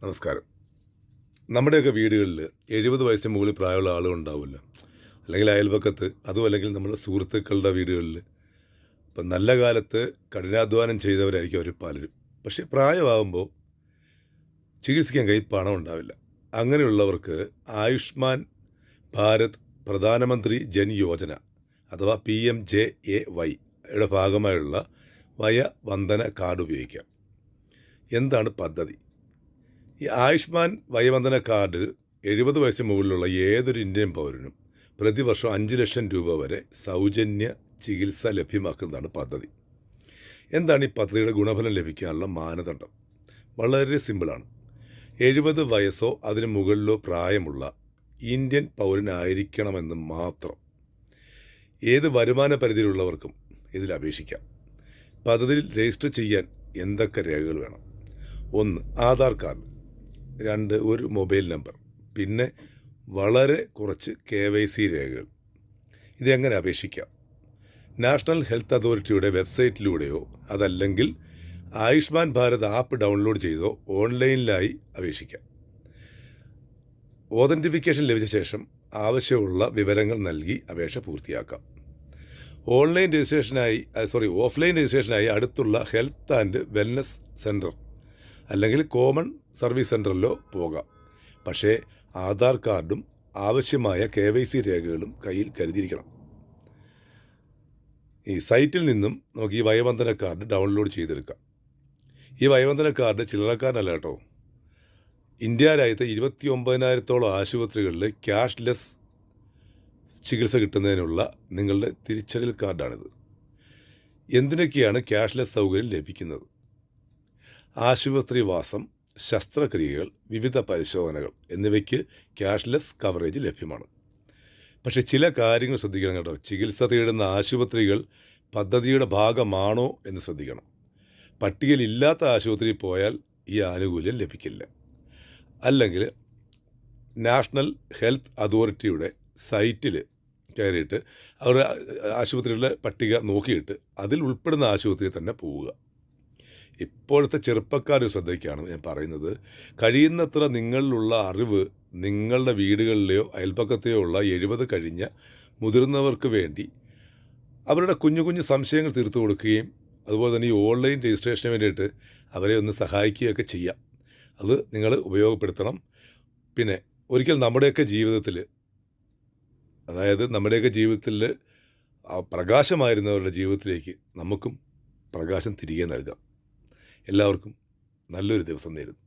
നമസ്കാരം. നമ്മുടെയൊക്കെ വീടുകളിൽ 70 വയസ്സിന് മുകളിൽ പ്രായമുള്ള ആളുകളുണ്ടാവുമല്ലോ. അല്ലെങ്കിൽ അയൽപക്കത്ത്, അതും അല്ലെങ്കിൽ നമ്മുടെ സുഹൃത്തുക്കളുടെ വീടുകളിൽ. ഇപ്പം നല്ല കാലത്ത് കഠിനാധ്വാനം ചെയ്തവരായിരിക്കും അവർ പലരും. പക്ഷേ പ്രായമാകുമ്പോൾ ചികിത്സിക്കാൻ കയ്യിൽ പണം ഉണ്ടാവില്ല. അങ്ങനെയുള്ളവർക്ക് ആയുഷ്മാൻ ഭാരത് പ്രധാനമന്ത്രി ജൻ യോജന അഥവാ PMJAY യുടെ ഭാഗമായുള്ള വയോവന്ദന കാർഡ് ഉപയോഗിക്കാം. എന്താണ് പദ്ധതി? ഈ ആയുഷ്മാൻ വയോവന്ദന കാർഡ് 70 വയസ്സിന് മുകളിലുള്ള ഏതൊരു ഇന്ത്യൻ പൗരനും പ്രതിവർഷം 5 ലക്ഷം രൂപ വരെ സൗജന്യ ചികിത്സ ലഭ്യമാക്കുന്നതാണ് പദ്ധതി. എന്താണ് ഈ പദ്ധതിയുടെ ഗുണഫലം ലഭിക്കാനുള്ള മാനദണ്ഡം? വളരെ സിമ്പിളാണ്. 70 വയസ്സോ അതിന് മുകളിലോ പ്രായമുള്ള ഇന്ത്യൻ പൗരനായിരിക്കണമെന്ന് മാത്രം. ഏത് വരുമാന പരിധിയിലുള്ളവർക്കും ഇതിൽ അപേക്ഷിക്കാം. പദ്ധതിയിൽ രജിസ്റ്റർ ചെയ്യാൻ എന്തൊക്കെ രേഖകൾ വേണം? 1. ആധാർ കാർഡ്. 2. ഒരു മൊബൈൽ നമ്പർ. പിന്നെ വളരെ കുറച്ച് KYC രേഖകൾ. ഇതെങ്ങനെ അപേക്ഷിക്കാം? നാഷണൽ ഹെൽത്ത് അതോറിറ്റിയുടെ വെബ്സൈറ്റിലൂടെയോ അതല്ലെങ്കിൽ ആയുഷ്മാൻ ഭാരത് ആപ്പ് ഡൗൺലോഡ് ചെയ്തോ ഓൺലൈനിലായി അപേക്ഷിക്കാം. ഓതൻറ്റിഫിക്കേഷൻ ലഭിച്ച ശേഷം ആവശ്യമുള്ള വിവരങ്ങൾ നൽകി അപേക്ഷ പൂർത്തിയാക്കാം. ഓഫ്ലൈൻ രജിസ്ട്രേഷനായി അടുത്തുള്ള ഹെൽത്ത് ആൻഡ് വെൽനസ് സെൻറ്റർ അല്ലെങ്കിൽ കോമൺ സർവീസ് സെൻറ്ററിലോ പോകാം. പക്ഷേ ആധാർ കാർഡും ആവശ്യമായ KYC രേഖകളും കയ്യിൽ കരുതിയിരിക്കണം. ഈ സൈറ്റിൽ നിന്നും നമുക്ക് ഈ വയോവന്ദന കാർഡ് ഡൗൺലോഡ് ചെയ്തെടുക്കാം. ഈ വയോവന്ദന കാർഡ് ചില്ലറക്കാരനല്ല കേട്ടോ. ഇന്ത്യ രാജ്യത്തെ 29,000-ഓളം ആശുപത്രികളിൽ ക്യാഷ്ലെസ് ചികിത്സ കിട്ടുന്നതിനുള്ള നിങ്ങളുടെ തിരിച്ചറിയൽ കാർഡാണിത്. എന്തിനൊക്കെയാണ് ക്യാഷ്ലെസ് സൗകര്യം ലഭിക്കുന്നത്? ആശുപത്രിവാസം, ശസ്ത്രക്രിയകൾ, വിവിധ പരിശോധനകൾ എന്നിവയ്ക്ക് ക്യാഷ്ലെസ് കവറേജ് ലഭ്യമാണ്. പക്ഷേ ചില കാര്യങ്ങൾ ശ്രദ്ധിക്കണം കേട്ടോ. ചികിത്സ തേടുന്ന ആശുപത്രികൾ പദ്ധതിയുടെ ഭാഗമാണോ എന്ന് ശ്രദ്ധിക്കണം. പട്ടികയിലില്ലാത്ത ആശുപത്രിയിൽ പോയാൽ ഈ ആനുകൂല്യം ലഭിക്കില്ല. അല്ലെങ്കിൽ നാഷണൽ ഹെൽത്ത് അതോറിറ്റിയുടെ സൈറ്റിൽ കയറിയിട്ട് അവരുടെ ആശുപത്രികളുടെ പട്ടിക നോക്കിയിട്ട് അതിൽ ഉൾപ്പെടുന്ന ആശുപത്രിയിൽ തന്നെ പോവുക. ഇപ്പോഴത്തെ ചെറുപ്പക്കാർ ശ്രദ്ധയ്ക്കാണ് ഞാൻ പറയുന്നത്. കഴിയുന്നത്ര നിങ്ങളിലുള്ള അറിവ് നിങ്ങളുടെ വീടുകളിലെയോ അയൽപ്പക്കത്തെയോ ഉള്ള 70 കഴിഞ്ഞ മുതിർന്നവർക്ക് വേണ്ടി അവരുടെ കുഞ്ഞു കുഞ്ഞു സംശയങ്ങൾ തീർത്തു കൊടുക്കുകയും അതുപോലെ തന്നെ ഈ ഓൺലൈൻ രജിസ്ട്രേഷന് വേണ്ടിയിട്ട് അവരെ ഒന്ന് സഹായിക്കുകയൊക്കെ ചെയ്യാം. അത് നിങ്ങൾ ഉപയോഗപ്പെടുത്തണം. പിന്നെ ഒരിക്കൽ നമ്മുടെയൊക്കെ ജീവിതത്തിൽ പ്രകാശമായിരുന്നവരുടെ ജീവിതത്തിലേക്ക് നമുക്കും പ്രകാശം തിരികെ നൽകാം. എല്ലാവർക്കും നല്ലൊരു ദിവസം നേരുന്നു.